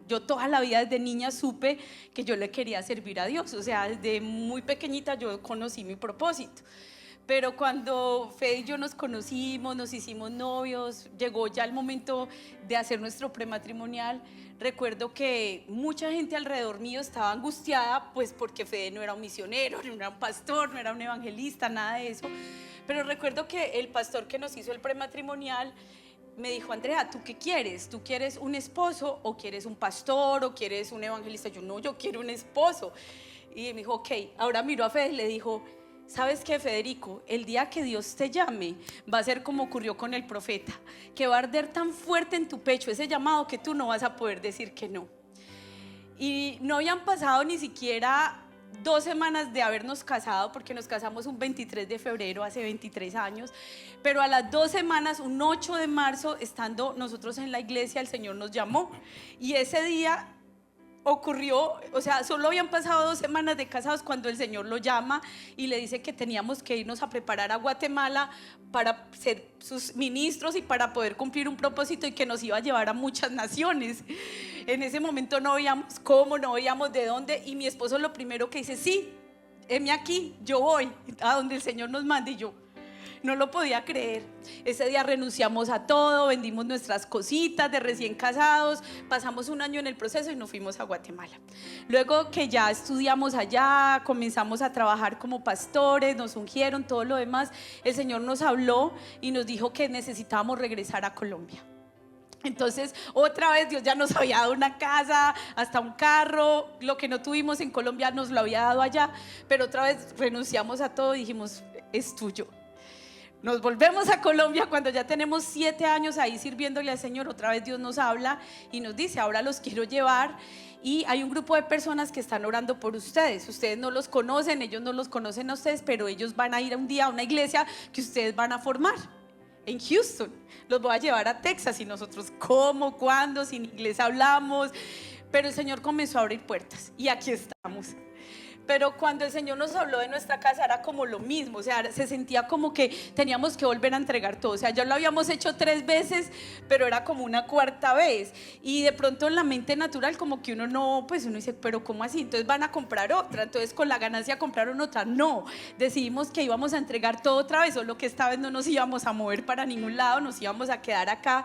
yo toda la vida desde niña supe que yo le quería servir a Dios. O sea, desde muy pequeñita yo conocí mi propósito. Pero cuando Fede y yo nos conocimos, nos hicimos novios, llegó ya el momento de hacer nuestro prematrimonial. Recuerdo que mucha gente alrededor mío estaba angustiada, pues porque Fede no era un misionero, no era un pastor, no era un evangelista, nada de eso. Pero recuerdo que el pastor que nos hizo el prematrimonial me dijo: Andrea, ¿tú qué quieres? ¿Tú quieres un esposo o quieres un pastor o quieres un evangelista? Yo no, yo quiero un esposo. Y me dijo: ok. Ahora miró a Fede y le dijo: ¿sabes qué, Federico? El día que Dios te llame va a ser como ocurrió con el profeta, que va a arder tan fuerte en tu pecho ese llamado que tú no vas a poder decir que no. Y no habían pasado ni siquiera 2 semanas de habernos casado, porque nos casamos un 23 de febrero, hace 23 años. Pero a las 2 semanas, un 8 de marzo, estando nosotros en la iglesia, el Señor nos llamó. Y ese día ocurrió, o sea, solo habían pasado 2 semanas de casados cuando el Señor lo llama y le dice que teníamos que irnos a preparar a Guatemala para ser sus ministros y para poder cumplir un propósito, y que nos iba a llevar a muchas naciones. En ese momento no veíamos cómo, no veíamos de dónde, y mi esposo lo primero que dice: sí, heme aquí, yo voy a donde el Señor nos mande. Y yo no lo podía creer. Ese día renunciamos a todo, vendimos nuestras cositas de recién casados, pasamos un año en el proceso y nos fuimos a Guatemala. Luego que ya estudiamos allá, comenzamos a trabajar como pastores, nos ungieron, todo lo demás, el Señor nos habló y nos dijo que necesitábamos regresar a Colombia. Entonces, otra vez Dios ya nos había dado una casa, hasta un carro. Lo que no tuvimos en Colombia nos lo había dado allá, pero otra vez renunciamos a todo y dijimos: es tuyo. Nos volvemos a Colombia cuando ya tenemos 7 años ahí sirviéndole al Señor. Otra vez Dios nos habla y nos dice: ahora los quiero llevar, y hay un grupo de personas que están orando por ustedes. Ustedes no los conocen, ellos no los conocen a ustedes, pero ellos van a ir un día a una iglesia que ustedes van a formar en Houston. Los voy a llevar a Texas. Y nosotros: ¿cómo? ¿Cuándo? Si en inglés hablamos. Pero el Señor comenzó a abrir puertas y aquí estamos. Pero cuando el Señor nos habló de nuestra casa era como lo mismo, o sea, se sentía como que teníamos que volver a entregar todo. O sea, ya lo habíamos hecho 3 veces, pero era como una 4ª vez. Y de pronto en la mente natural como que uno no, pues uno dice: pero ¿cómo así? Entonces van a comprar otra, entonces con la ganancia compraron otra. No, decidimos que íbamos a entregar todo otra vez, solo que esta vez no nos íbamos a mover para ningún lado, nos íbamos a quedar acá.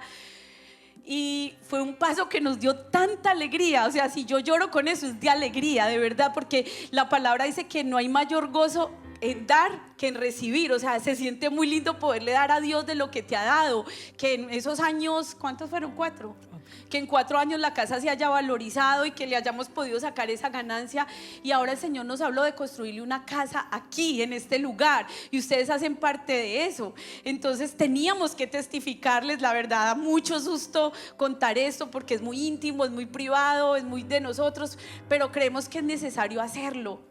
Y fue un paso que nos dio tanta alegría. O sea, si yo lloro con eso es de alegría, de verdad, porque la palabra dice que no hay mayor gozo en dar que en recibir. O sea, se siente muy lindo poderle dar a Dios de lo que te ha dado. Que en esos años, ¿cuántos fueron? 4. Que en 4 años la casa se haya valorizado y que le hayamos podido sacar esa ganancia. Y ahora el Señor nos habló de construirle una casa aquí, en este lugar, y ustedes hacen parte de eso. Entonces teníamos que testificarles. La verdad, da mucho susto contar esto porque es muy íntimo, es muy privado, es muy de nosotros, pero creemos que es necesario hacerlo,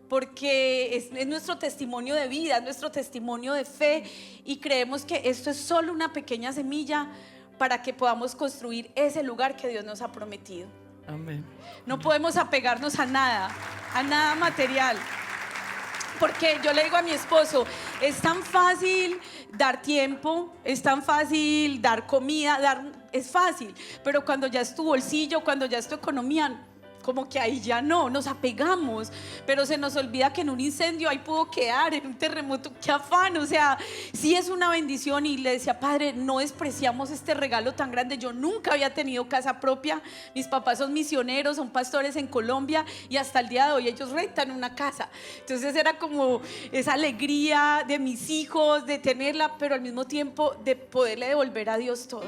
porque es nuestro testimonio de vida, es nuestro testimonio de fe, y creemos que esto es solo una pequeña semilla para que podamos construir ese lugar que Dios nos ha prometido. Amén. No podemos apegarnos a nada material. Porque yo le digo a mi esposo, es tan fácil dar tiempo, es tan fácil dar comida, es fácil, pero cuando ya es tu bolsillo, cuando ya es tu economía, como que ahí ya no, nos apegamos, pero se nos olvida que en un incendio ahí pudo quedar, en un terremoto, qué afán, o sea, sí es una bendición. Y le decía, Padre, no despreciamos este regalo tan grande. Yo nunca había tenido casa propia, mis papás son misioneros, son pastores en Colombia y hasta el día de hoy ellos rentan una casa. Entonces era como esa alegría de mis hijos, de tenerla, pero al mismo tiempo de poderle devolver a Dios todo,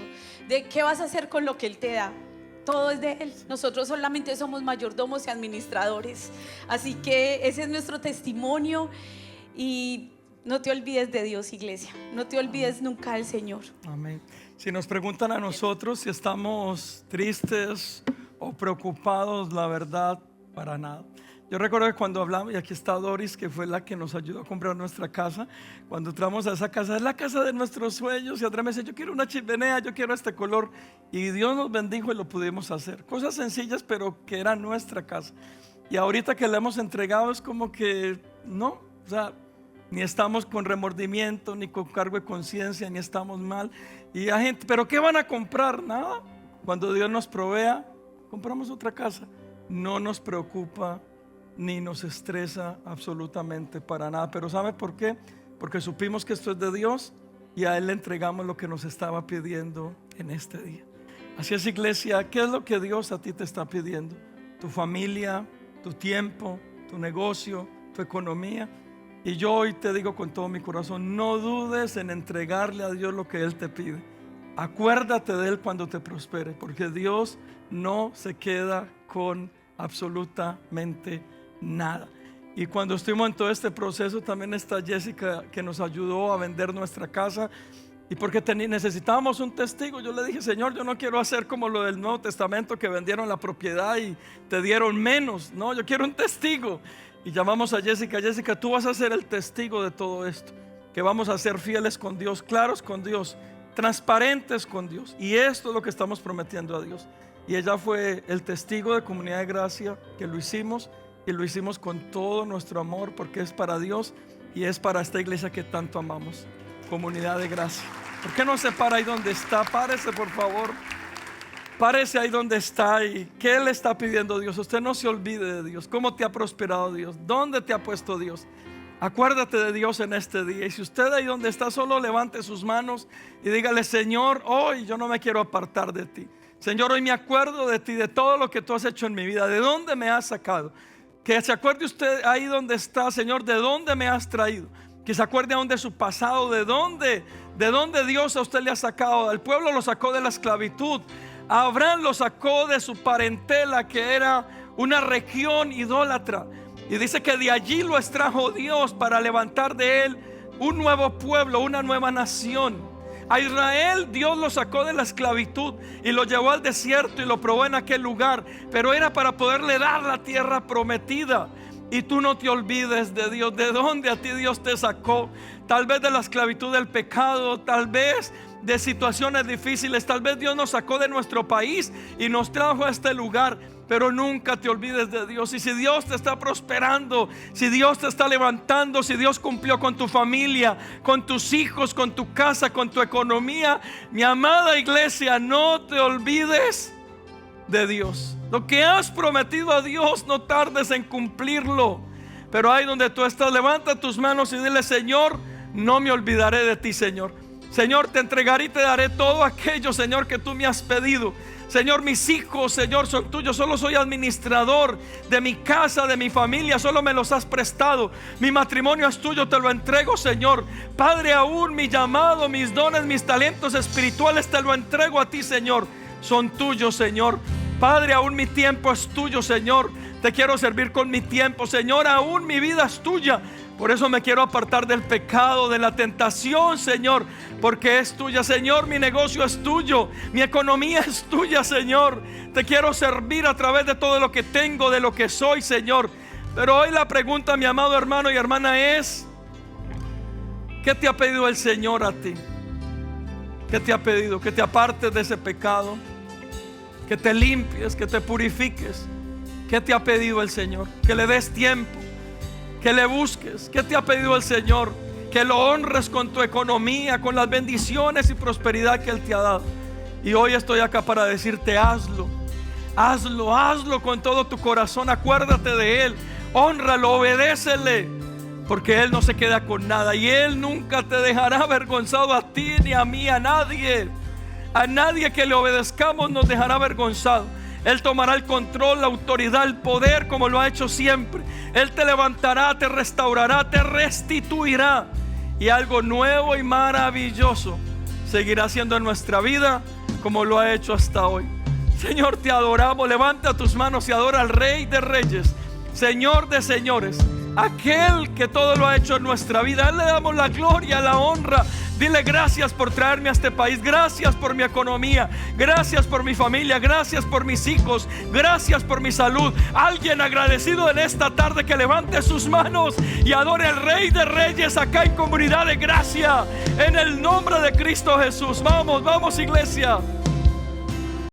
de qué vas a hacer con lo que Él te da. Todo es de Él. Nosotros solamente somos mayordomos y administradores. Así que ese es nuestro testimonio. Y no te olvides de Dios, iglesia. No te olvides nunca del Señor. Amén. Si nos preguntan a nosotros si estamos tristes o preocupados, la verdad, para nada. Yo recuerdo que cuando hablamos, y aquí está Doris, que fue la que nos ayudó a comprar nuestra casa. Cuando entramos a esa casa, es la casa de nuestros sueños. Y Andrea me dice, yo quiero una chimenea, yo quiero este color. Y Dios nos bendijo y lo pudimos hacer. Cosas sencillas, pero que era nuestra casa. Y ahorita que la hemos entregado es como que no, o sea, ni estamos con remordimiento, ni con cargo de conciencia, ni estamos mal. Y hay gente, ¿pero qué van a comprar? Nada. Cuando Dios nos provea, compramos otra casa. No nos preocupa ni nos estresa absolutamente para nada. Pero ¿sabe por qué? Porque supimos que esto es de Dios y a Él le entregamos lo que nos estaba pidiendo en este día. Así es, iglesia, ¿qué es lo que Dios a ti te está pidiendo? Tu familia, tu tiempo, tu negocio, tu economía. Y yo hoy te digo con todo mi corazón, no dudes en entregarle a Dios lo que Él te pide. Acuérdate de Él cuando te prospere, porque Dios no se queda con absolutamente nada. Y cuando estuvimos en todo este proceso, también está Jessica, que nos ayudó a vender nuestra casa. Y porque necesitábamos un testigo, yo le dije, Señor, yo no quiero hacer como lo del Nuevo Testamento, que vendieron la propiedad y te dieron menos. No, yo quiero un testigo. Y llamamos a Jessica. Jessica, tú vas a ser el testigo de todo esto, que vamos a ser fieles con Dios, claros con Dios, transparentes con Dios. Y esto es lo que estamos prometiendo a Dios. Y ella fue el testigo de Comunidad de Gracia, que lo hicimos. Y lo hicimos con todo nuestro amor, porque es para Dios y es para esta iglesia que tanto amamos, Comunidad de Gracia. ¿Por qué no se para ahí donde está? Párese, por favor. Párese ahí donde está. ¿Y qué le está pidiendo Dios? Usted no se olvide de Dios. ¿Cómo te ha prosperado Dios? ¿Dónde te ha puesto Dios? Acuérdate de Dios en este día. Y si usted ahí donde está, solo levante sus manos y dígale, Señor, hoy yo no me quiero apartar de ti. Señor, hoy me acuerdo de ti, de todo lo que tú has hecho en mi vida, de dónde me has sacado. Que se acuerde usted ahí donde está, Señor, de dónde me has traído. Que se acuerde aún de su pasado, de dónde Dios a usted le ha sacado. El pueblo lo sacó de la esclavitud. A Abraham lo sacó de su parentela, que era una región idólatra. Y dice que de allí lo extrajo Dios para levantar de él un nuevo pueblo, una nueva nación. A Israel Dios lo sacó de la esclavitud y lo llevó al desierto y lo probó en aquel lugar, pero era para poderle dar la tierra prometida. Y tú no te olvides de Dios, de dónde a ti Dios te sacó. Tal vez de la esclavitud del pecado, tal vez de situaciones difíciles, tal vez Dios nos sacó de nuestro país y nos trajo a este lugar. Pero nunca te olvides de Dios. Y si Dios te está prosperando, si Dios te está levantando, si Dios cumplió con tu familia, con tus hijos, con tu casa, con tu economía, mi amada iglesia, no te olvides de Dios. Lo que has prometido a Dios, no tardes en cumplirlo. Pero ahí donde tú estás, levanta tus manos y dile, Señor, no me olvidaré de ti, Señor. Señor, te entregaré y te daré todo aquello, Señor, que tú me has pedido. Señor, mis hijos, Señor, son tuyos. Solo soy administrador de mi casa, de mi familia. Solo me los has prestado. Mi matrimonio es tuyo, te lo entrego, Señor. Padre, aún mi llamado, mis dones, mis talentos espirituales, te lo entrego a ti, Señor. Son tuyos, Señor. Padre, aún mi tiempo es tuyo, Señor. Te quiero servir con mi tiempo, Señor. Aún mi vida es tuya. Por eso me quiero apartar del pecado, de la tentación, Señor, porque es tuya, Señor. Mi negocio es tuyo, mi economía es tuya, Señor. Te quiero servir a través de todo lo que tengo, de lo que soy, Señor. Pero hoy la pregunta, mi amado hermano y hermana, es: ¿qué te ha pedido el Señor a ti? ¿Qué te ha pedido? Que te apartes de ese pecado, que te limpies, que te purifiques. ¿Qué te ha pedido el Señor? Que le des tiempo. que le busques. ¿Qué te ha pedido el Señor? Que lo honres con tu economía, con las bendiciones y prosperidad que Él te ha dado. Y hoy estoy acá para decirte: hazlo, hazlo, hazlo con todo tu corazón. Acuérdate de Él, hónralo, obedécele, porque Él no se queda con nada y Él nunca te dejará avergonzado, a ti ni a mí, a nadie. A nadie que le obedezcamos nos dejará avergonzado. Él tomará el control, la autoridad, el poder, como lo ha hecho siempre. Él te levantará, te restaurará, te restituirá, y algo nuevo y maravilloso seguirá haciendo en nuestra vida, como lo ha hecho hasta hoy. Señor, te adoramos. Levanta tus manos y adora al Rey de Reyes, Señor de Señores, aquel que todo lo ha hecho en nuestra vida. A Él le damos la gloria, la honra. Dile: gracias por traerme a este país, gracias por mi economía, gracias por mi familia, gracias por mis hijos, gracias por mi salud. Alguien agradecido en esta tarde, que levante sus manos y adore al Rey de Reyes acá en Comunidad de Gracia, en el nombre de Cristo Jesús. Vamos, vamos, iglesia.